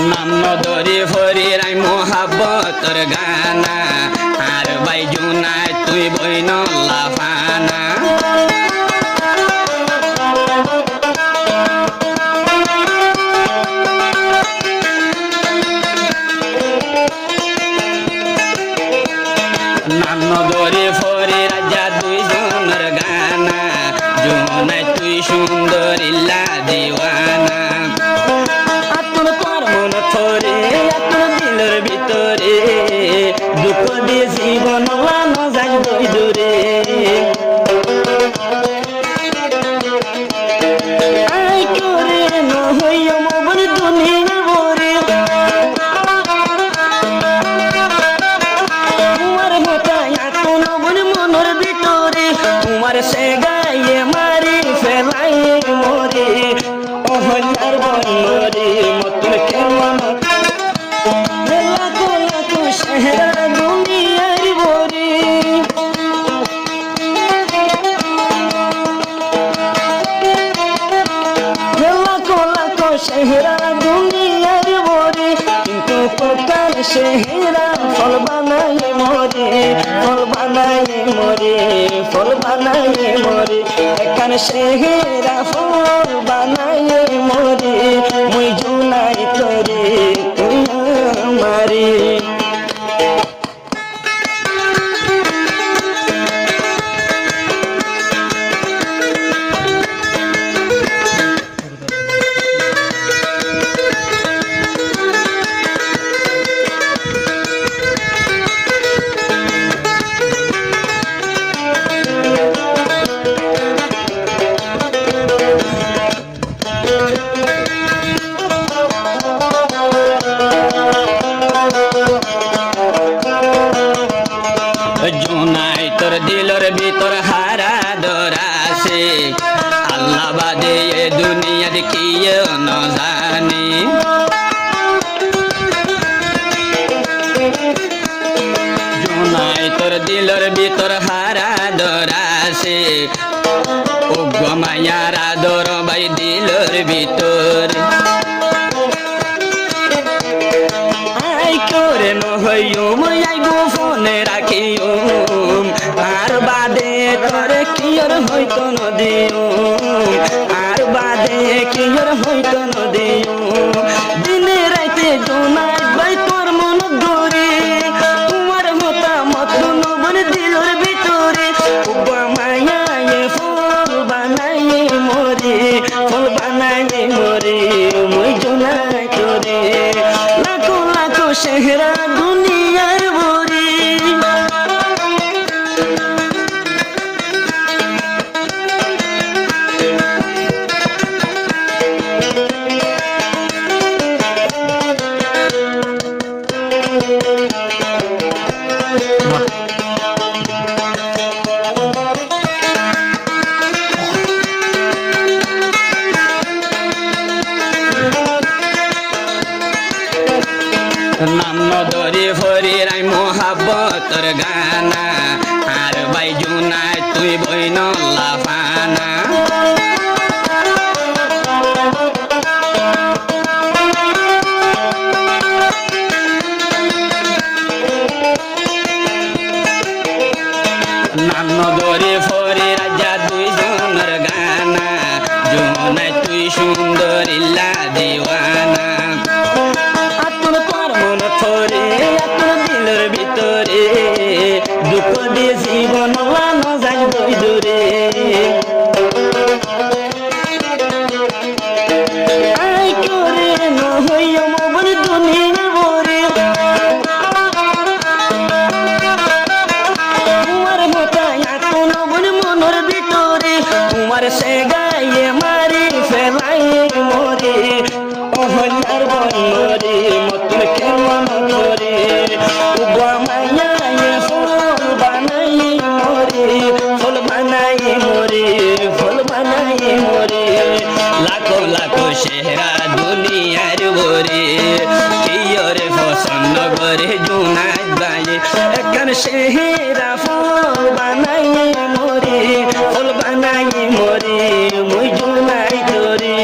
নাম নদরি হরিরাই মোহাব্বতর গানা আর বাইজুনাই তুই বইন লাফানা নাম নদরি ফরি রাজা দুইজনের গানা জুনাই তুই সুন্দরিল্লা দিওয়ানা আতুর তোর মন থরে আতুর দিলের ভিতরে দুঃখ দিয়ে জীবন লানো যাই বই দূরে আই করে নহইয়া মবর দুনিয়া ভরে তোমার মোটাই আতুন মন মনের ভিতরে তোমার সে গায়ে মারি ফেলাই মরে অহল্যার বনরে মতন কেমন লাখো লাখো সেহরা দুনিয়ার ভরে লাখো লাখো সেহরা দুনিয়ার ভরে কিন্তু কোকার সেহরা ফল বানাই মরে ফল বানাই মরে ফল বানাই মরে এখান সেহরা ফল বানাই মরে মুই জুনাই তোরে তুই আমারে জুনাই তোর দিলর ভিতর হারা দরাসে আল্লাহ বাদে এ দুনিয়ার কি ন জানি জুনাই তোর দিলর ভিতর হারা দরাসে ও গমায়ার আদর বাই দিলর ভিতর আই করে নহইও মই আইগো ফোনে রাখিও আর বাদে তোরে কিয়র হইতো নদিও আর বাদে কিয়র হইতো নদিও দিনে রাইতে জোনাই বাই তোর মন ধরে তোমার মতামত নবন দিলর ভিতরে মায়া ফল বানাই মরে ফল বানাই মরে মই জোনাই তোরে লাখো লাখো সেহরা দুনিয়ার ভরে নাম নদরি হরিরাই মোহাব্বতর গানা আর বাইজুনাই তুই বইন লাফানা নাম নদরি ফরি রাজা দুইজনের গানা জুনাই তুই সুন্দরিল্লা দিওয়ানা আতুর তোর মন থরে আতুর দিলের ভিতরে দুঃখ দিয়ে জীবন লানো যাই বই দূরে আই করে নহইয়া মবর দুনিয়া ভরে তোমার মোটাই আতুন মন মনের ভিতরে তোমার সে গায়ে মারি ফেলাই মরে অহল্যার বনরে মতন কেমন করে মায়া ফল বানাই মরে ফল বানাই মরে ফল বানাই মরে লাখো লাখো সেহরা দুনিয়ার ভরে কিয়রে পছন্দ করে জুনাই বায়ে এখান সেহরা ফল বানাই মরে ফল বানাই মরে মুই জুনাই তোরে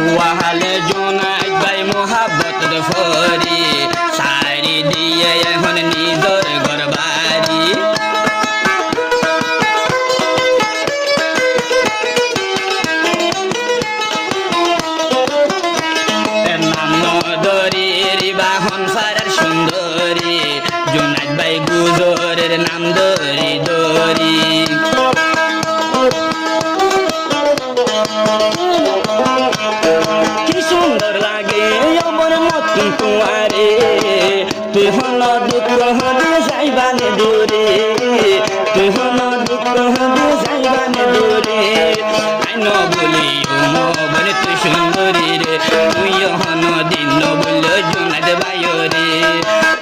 ওয়াহালে জোনাইদ ভাই মোহাব্বতের ফরি সারি দিয়ে এখন নিজর ঘর বাড়ি বাহন ফারার সুন্দরী জোনাইদ ভাই গুজরের নাম দরি দরি কি সুন্দর লাগে আমার মতন তোমারে তুই হল দুঃখ হলে যাইবানে দূরে তুই হল দুঃখ হলে যাইবানে দূরে আইন বলি বলে তুই সুন্দরী রে তুই হন দিন বলল জোনাইদ ভাই রে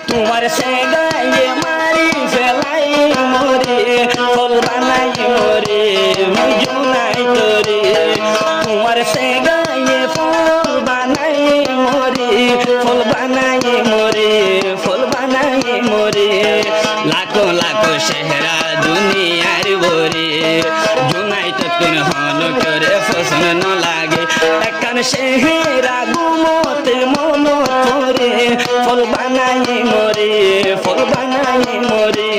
তোমার সে গায়ে মারি ফেলাই মরে ফল বানাই মরে মুই জোনাইদ রে তোমার সে গায়ে ফল বানাই মরে ফল বানাই মরে ফল বানাই মরে লাখো লাখো সেহরা দুনিয়ার বরে জোনাইদ তুন হন করে ফসল ন লাগে এখন সেহরা গুমতে মন করে ফল বানাই মরে ফল বানাই মরে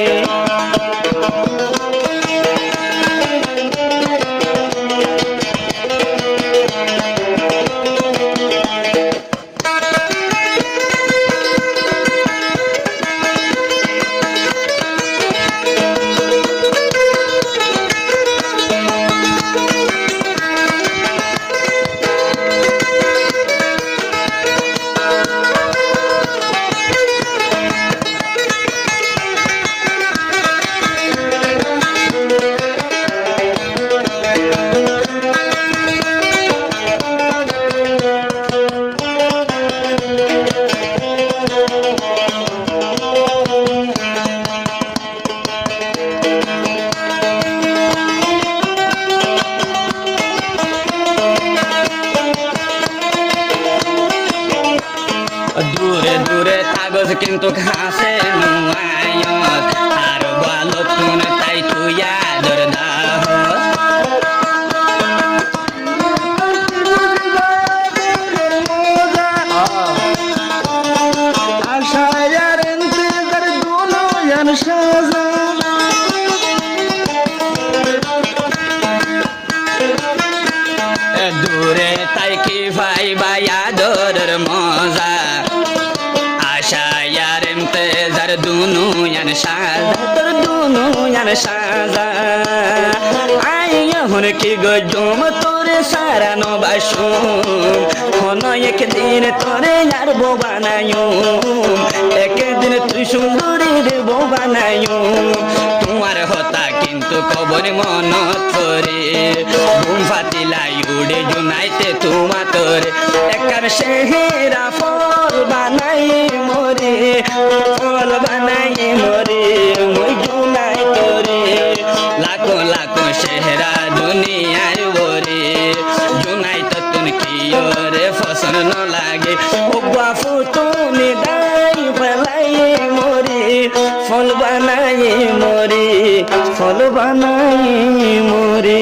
দূরে দূরে কাগজ কিন্তু ঘাসে নুয়ায়ত আর বলো তুন তাই তুই আদর দাহ আশায়ার ইন্তজার দোনো ইয়ান সাজা দূরে তাই কি ভাই ভাই আদরের মজা আশায়ার ইন্তজার দুনু ইয়ান সাজা তোর দুনু ইয়ান সাজা আই এখন কি গজম তোরে সারানো বাসুম হন একদিন তোরে আর বউ বানায়ুম একদিন তুই সুন্দরীর বউ বানায়ুম তোমার হতা কিন্তু কবর মন তোরে ঘুম ফাতিলাই উড়ে জোনাইতে তোমা তোরে একার সেহেরা ফল বানাই মরে ফল বানাই মরে মই জোনাই তোরে লাখো লাখো সেহেরা দুনিয়ার বরে জোনাইত তুন কি রে ফসল ন লাগে ও বাফু তুমি দাই ফেলাই মরে ফল বানাই মরে ফল বানাই মরে